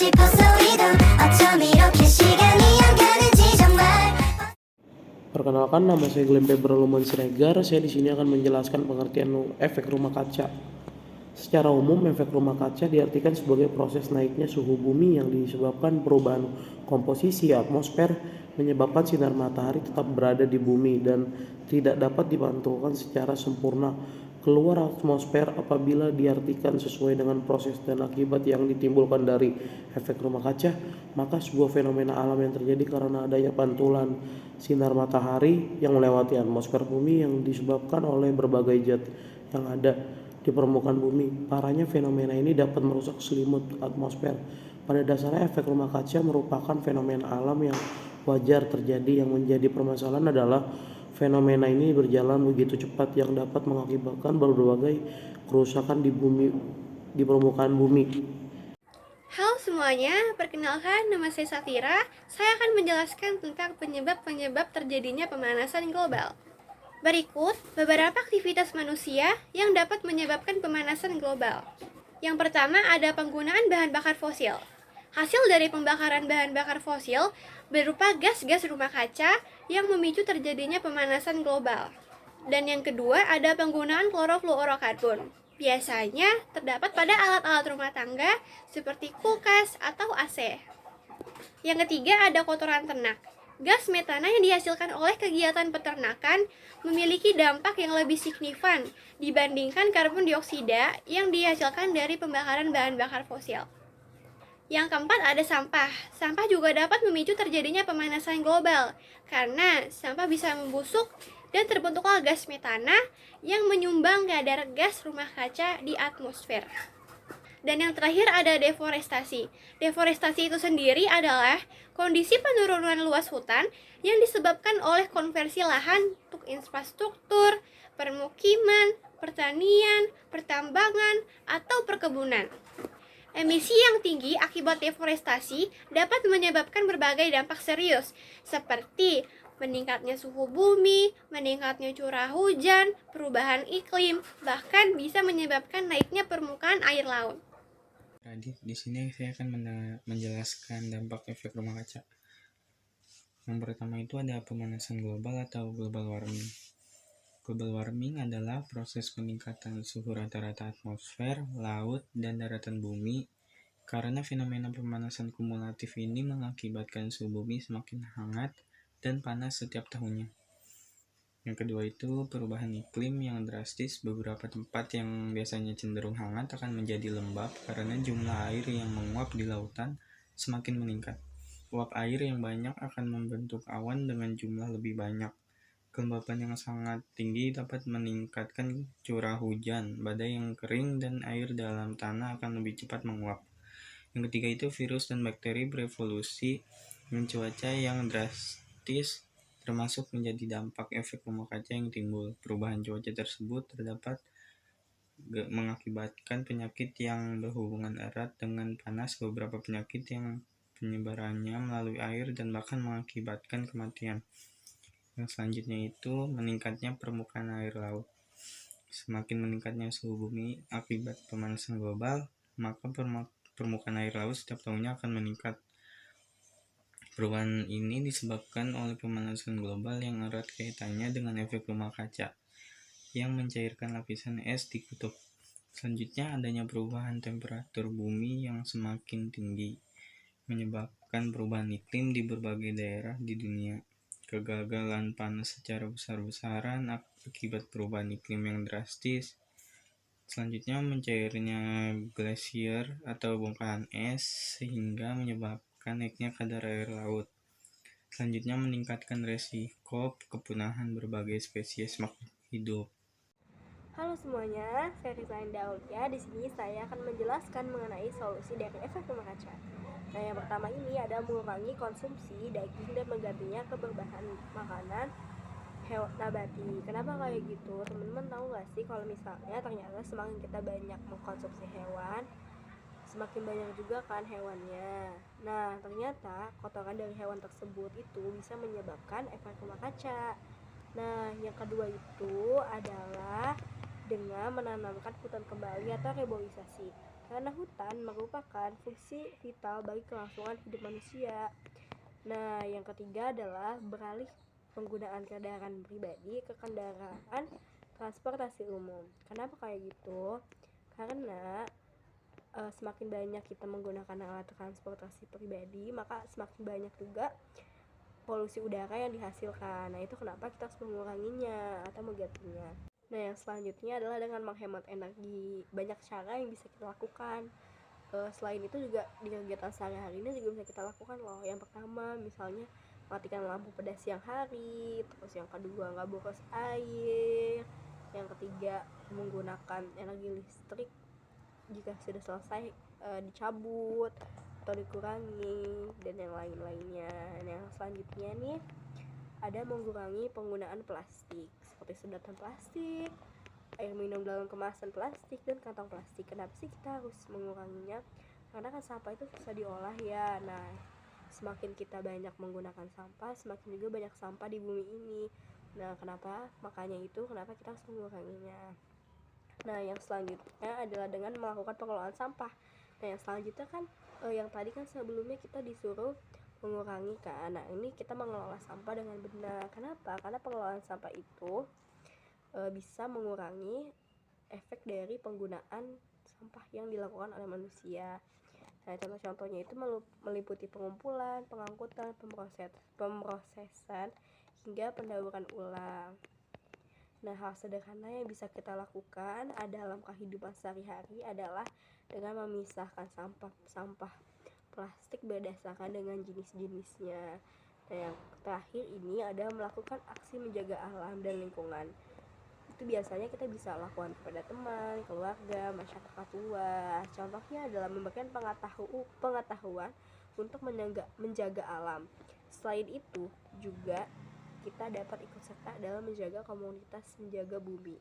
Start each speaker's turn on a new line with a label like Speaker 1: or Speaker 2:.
Speaker 1: 싶어서 이건 어쩜 이렇게 시간이 안 가는지 정말.
Speaker 2: Perkenalkan, nama saya Glenn Pebroman Siregar. Saya di sini akan menjelaskan pengertian efek rumah kaca. Secara umum, efek rumah kaca diartikan sebagai proses naiknya suhu bumi yang disebabkan perubahan komposisi atmosfer, menyebabkan sinar matahari tetap berada di bumi dan tidak dapat dipantulkan secara sempurna keluar atmosfer. Apabila diartikan sesuai dengan proses dan akibat yang ditimbulkan dari efek rumah kaca, maka sebuah fenomena alam yang terjadi karena adanya pantulan sinar matahari yang melewati atmosfer bumi yang disebabkan oleh berbagai zat yang ada di permukaan bumi. Parahnya fenomena ini dapat merusak selimut atmosfer. Pada dasarnya, efek rumah kaca merupakan fenomena alam yang wajar terjadi. Yang menjadi permasalahan adalah fenomena ini berjalan begitu cepat yang dapat mengakibatkan berbagai kerusakan di permukaan bumi.
Speaker 3: Halo semuanya, perkenalkan nama saya Safira. Saya akan menjelaskan tentang penyebab-penyebab terjadinya pemanasan global. Berikut beberapa aktivitas manusia yang dapat menyebabkan pemanasan global. Yang pertama ada penggunaan bahan bakar fosil. Hasil dari pembakaran bahan bakar fosil berupa gas-gas rumah kaca yang memicu terjadinya pemanasan global. Dan yang kedua ada penggunaan klorofluorokarbon. Biasanya terdapat pada alat-alat rumah tangga seperti kulkas atau AC. Yang ketiga ada kotoran ternak. Gas metana yang dihasilkan oleh kegiatan peternakan memiliki dampak yang lebih signifikan dibandingkan karbon dioksida yang dihasilkan dari pembakaran bahan bakar fosil. Yang keempat ada sampah. Sampah juga dapat memicu terjadinya pemanasan global karena sampah bisa membusuk dan terbentuklah gas metana yang menyumbang kadar gas rumah kaca di atmosfer. Dan yang terakhir ada deforestasi. Deforestasi itu sendiri adalah kondisi penurunan luas hutan yang disebabkan oleh konversi lahan untuk infrastruktur, permukiman, pertanian, pertambangan, atau perkebunan. Emisi yang tinggi akibat deforestasi dapat menyebabkan berbagai dampak serius, seperti meningkatnya suhu bumi, meningkatnya curah hujan, perubahan iklim, bahkan bisa menyebabkan naiknya permukaan air laut.
Speaker 4: Di sini saya akan menjelaskan dampak efek rumah kaca. Yang pertama itu ada pemanasan global atau global warming. Global warming adalah proses peningkatan suhu rata-rata atmosfer, laut, dan daratan bumi karena fenomena pemanasan kumulatif ini mengakibatkan suhu bumi semakin hangat dan panas setiap tahunnya. Yang kedua itu perubahan iklim yang drastis. Beberapa tempat yang biasanya cenderung hangat akan menjadi lembab karena jumlah air yang menguap di lautan semakin meningkat. Uap air yang banyak akan membentuk awan dengan jumlah lebih banyak. Kelembapan yang sangat tinggi dapat meningkatkan curah hujan. Badai yang kering dan air dalam tanah akan lebih cepat menguap. Yang ketiga itu virus dan bakteri berevolusi dengan cuaca yang drastis termasuk menjadi dampak efek rumah kaca yang timbul. Perubahan cuaca tersebut terdapat mengakibatkan penyakit yang berhubungan erat dengan panas, beberapa penyakit yang penyebarannya melalui air dan bahkan mengakibatkan kematian. Yang selanjutnya itu meningkatnya permukaan air laut. Semakin meningkatnya suhu bumi akibat pemanasan global, maka permukaan air laut setiap tahunnya akan meningkat. Perubahan ini disebabkan oleh pemanasan global yang erat kaitannya dengan efek rumah kaca yang mencairkan lapisan es di kutub. Selanjutnya adanya perubahan temperatur bumi yang semakin tinggi, menyebabkan perubahan iklim di berbagai daerah di dunia. Kegagalan panas secara besar-besaran akibat perubahan iklim yang drastis. Selanjutnya mencairnya glasier atau bongkahan es sehingga menyebabkan naiknya kadar air laut. Selanjutnya meningkatkan resiko kepunahan berbagai spesies makhluk hidup.
Speaker 5: Halo semuanya, saya Rizal Daulia. Di sini saya akan menjelaskan mengenai solusi dari efek rumah kaca. Nah, yang pertama ini ada mengurangi konsumsi daging dan menggantinya ke berbahan makanan hewan nabati. Kenapa kayak gitu? Teman-teman tahu nggak sih kalau misalnya ternyata semakin kita banyak mengkonsumsi hewan, semakin banyak juga kan hewannya. Nah, ternyata kotoran dari hewan tersebut itu bisa menyebabkan efek rumah kaca. Nah, yang kedua itu adalah dengan menanamkan hutan kembali atau reboisasi. Karena hutan merupakan fungsi vital bagi kelangsungan hidup manusia. Nah, yang ketiga adalah beralih penggunaan kendaraan pribadi ke kendaraan transportasi umum. Kenapa kayak gitu? Karena semakin banyak kita menggunakan alat transportasi pribadi, maka semakin banyak juga polusi udara yang dihasilkan. Nah, itu kenapa kita harus menguranginya atau menggantinya. Nah, yang selanjutnya adalah dengan menghemat energi. Banyak cara yang bisa kita lakukan. Selain itu juga di kegiatan sehari-hari ini juga bisa kita lakukan loh. Yang pertama, misalnya matikan lampu pada siang hari. Terus yang kedua, nggak boros air. Yang ketiga, menggunakan energi listrik jika sudah selesai dicabut atau dikurangi, dan yang lain-lainnya. Nah, yang selanjutnya nih ada mengurangi penggunaan plastik seperti sedotan plastik, air minum dalam kemasan plastik, dan kantong plastik. Kenapa sih kita harus menguranginya? Karena kan sampah itu susah diolah ya. Nah, semakin kita banyak menggunakan sampah, semakin juga banyak sampah di bumi ini. Nah, makanya itu kenapa kita harus menguranginya. Nah, yang selanjutnya adalah dengan melakukan pengelolaan sampah. Nah, yang selanjutnya kan yang tadi kan sebelumnya kita disuruh mengurangi kan. Nah, ini kita mengelola sampah dengan benar. Kenapa? Karena pengelolaan sampah itu bisa mengurangi efek dari penggunaan sampah yang dilakukan oleh manusia. Nah, contoh-contohnya itu meliputi pengumpulan, pengangkutan, pemrosesan, hingga pendauran ulang. Nah, hal sederhana yang bisa kita lakukan dalam kehidupan sehari-hari adalah dengan memisahkan sampah plastik berdasarkan dengan jenis-jenisnya. Nah, yang terakhir ini ada melakukan aksi menjaga alam dan lingkungan. Itu biasanya kita bisa lakukan kepada teman, keluarga, masyarakat luas. Contohnya adalah memberikan pengetahuan untuk menjaga alam. Selain itu juga kita dapat ikut serta dalam menjaga komunitas menjaga bumi.